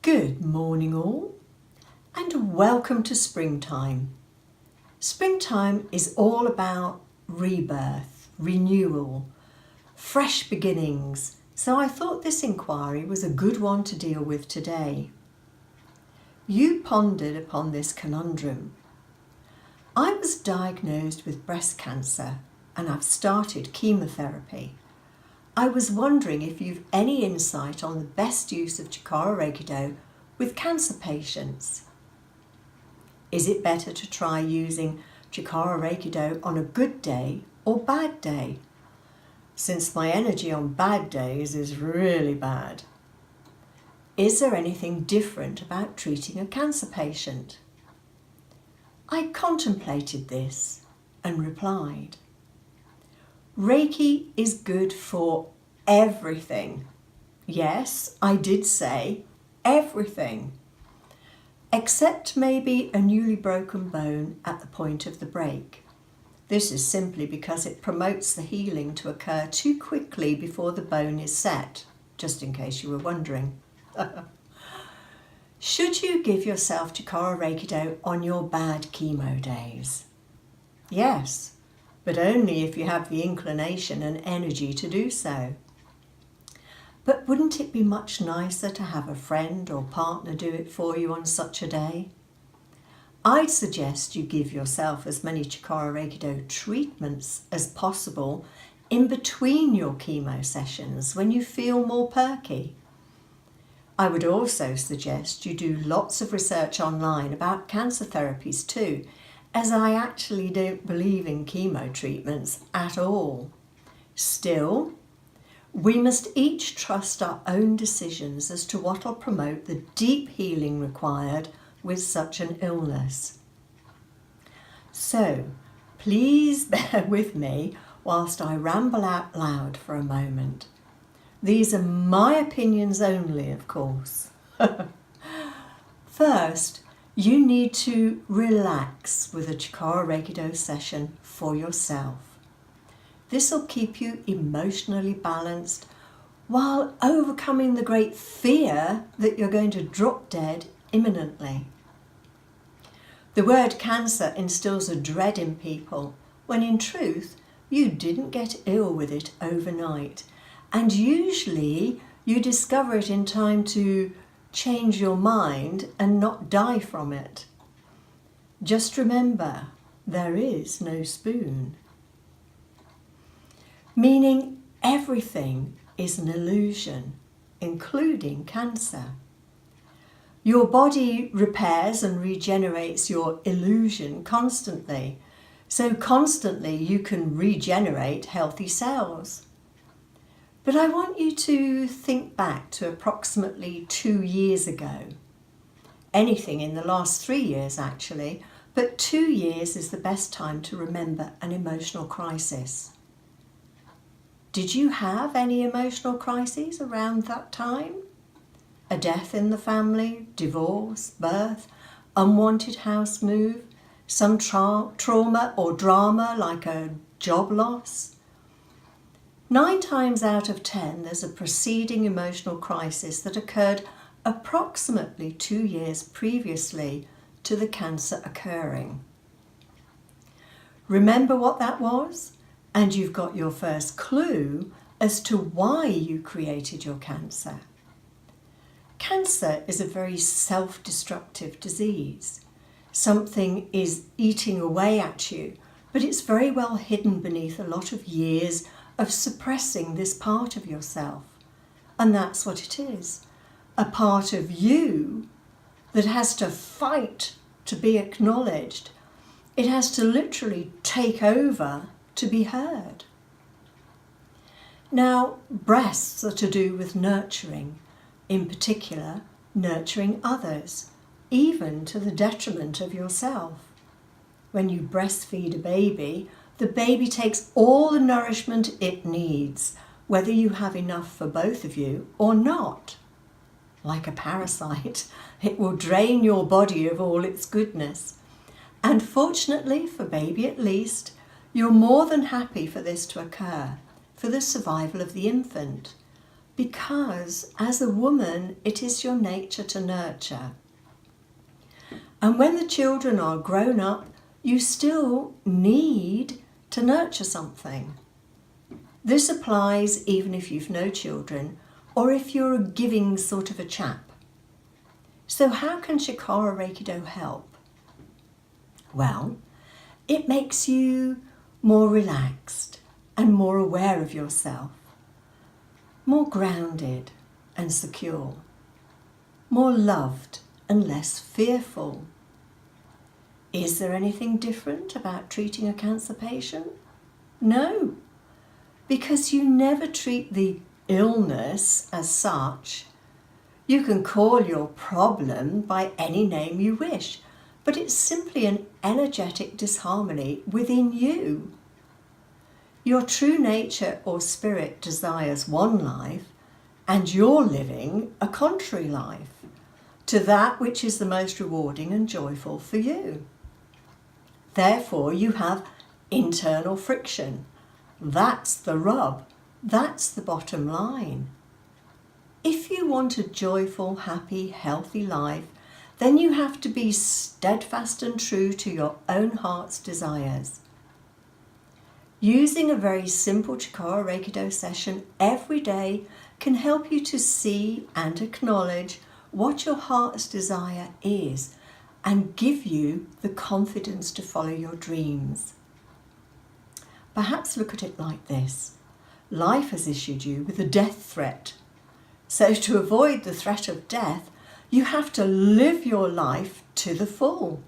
Good morning all, and welcome to springtime. Springtime is all about rebirth, renewal, fresh beginnings, so I thought this inquiry was a good one to deal with today. You pondered upon this conundrum. I was diagnosed with breast cancer and I've started chemotherapy. I was wondering if you've any insight on the best use of Chikara-Reiki-Do with cancer patients. Is it better to try using Chikara-Reiki-Do on a good day or bad day? Since my energy on bad days is really bad. Is there anything different about treating a cancer patient? I contemplated this and replied, Reiki is good for everything. Yes, I did say everything. Except maybe a newly broken bone at the point of the break. This is simply because it promotes the healing to occur too quickly before the bone is set, just in case you were wondering. Should you give yourself Chikara-Reiki-Do on your bad chemo days? Yes. But only if you have the inclination and energy to do so. But wouldn't it be much nicer to have a friend or partner do it for you on such a day? I'd suggest you give yourself as many Chikara-Reiki-Do treatments as possible in between your chemo sessions when you feel more perky. I would also suggest you do lots of research online about cancer therapies too, as I actually don't believe in chemo treatments at all. Still, we must each trust our own decisions as to what will promote the deep healing required with such an illness. So, please bear with me whilst I ramble out loud for a moment. These are my opinions only, of course. First, you need to relax with a Chikara-Reiki-Do session for yourself. This will keep you emotionally balanced while overcoming the great fear that you're going to drop dead imminently. The word cancer instills a dread in people when in truth you didn't get ill with it overnight, and usually you discover it in time to change your mind and not die from it. Just remember, there is no spoon. Meaning everything is an illusion, including cancer. Your body repairs and regenerates your illusion constantly, so constantly you can regenerate healthy cells. But I want you to think back to approximately 2 years ago. Anything in the last 3 years actually, but 2 years is the best time to remember an emotional crisis. Did you have any emotional crises around that time? A death in the family, divorce, birth, unwanted house move, some trauma or drama like a job loss? 9 times out of 10, there's a preceding emotional crisis that occurred approximately 2 years previously to the cancer occurring. Remember what that was? And you've got your first clue as to why you created your cancer. Cancer is a very self-destructive disease. Something is eating away at you, but it's very well hidden beneath a lot of years of suppressing this part of yourself. And that's what it is. A part of you that has to fight to be acknowledged. It has to literally take over to be heard. Now, breasts are to do with nurturing, in particular, nurturing others, even to the detriment of yourself. When you breastfeed a baby, the baby takes all the nourishment it needs, whether you have enough for both of you or not. Like a parasite, it will drain your body of all its goodness. And fortunately, for baby at least, you're more than happy for this to occur, for the survival of the infant. Because as a woman, it is your nature to nurture. And when the children are grown up, you still need to nurture something. This applies even if you've no children or if you're a giving sort of a chap. So how can Chikara-Reiki-Do help? Well, it makes you more relaxed and more aware of yourself, more grounded and secure, more loved and less fearful. Is there anything different about treating a cancer patient? No, because you never treat the illness as such. You can call your problem by any name you wish, but it's simply an energetic disharmony within you. Your true nature or spirit desires one life, and you're living a contrary life to that which is the most rewarding and joyful for you. Therefore, you have internal friction. That's the rub. That's the bottom line. If you want a joyful, happy, healthy life, then you have to be steadfast and true to your own heart's desires. Using a very simple Chikara-Reiki-Do session every day can help you to see and acknowledge what your heart's desire is and give you the confidence to follow your dreams. Perhaps look at it like this. Life has issued you with a death threat. So to avoid the threat of death, you have to live your life to the full.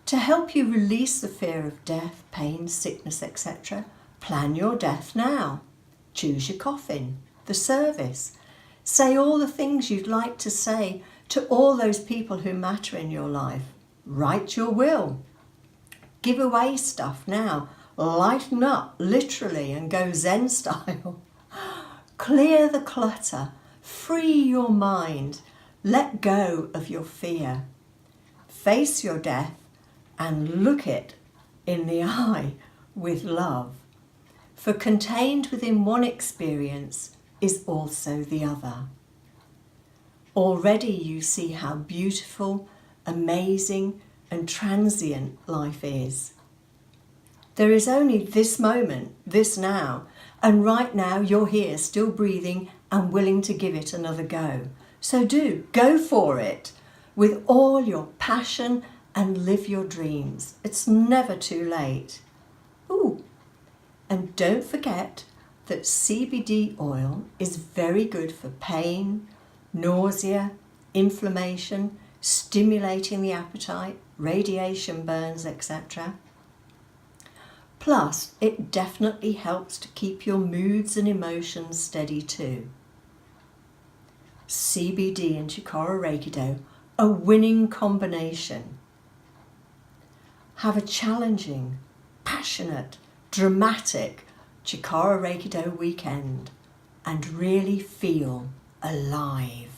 To help you release the fear of death, pain, sickness, etc., plan your death now. Choose your coffin, the service. Say all the things you'd like to say to all those people who matter in your life. Write your will. Give away stuff now. Lighten up, literally, and go Zen style. Clear the clutter. Free your mind. Let go of your fear. Face your death and look it in the eye with love. For contained within one experience is also the other. Already you see how beautiful, amazing, and transient life is. There is only this moment, this now, and right now you're here still breathing and willing to give it another go. So go for it with all your passion and live your dreams. It's never too late. Ooh, and don't forget that CBD oil is very good for pain, nausea, inflammation, stimulating the appetite, radiation burns, etc. Plus, it definitely helps to keep your moods and emotions steady too. CBD and Chikara-Reiki-Do, a winning combination. Have a challenging, passionate, dramatic Chikara-Reiki-Do weekend and really feel alive.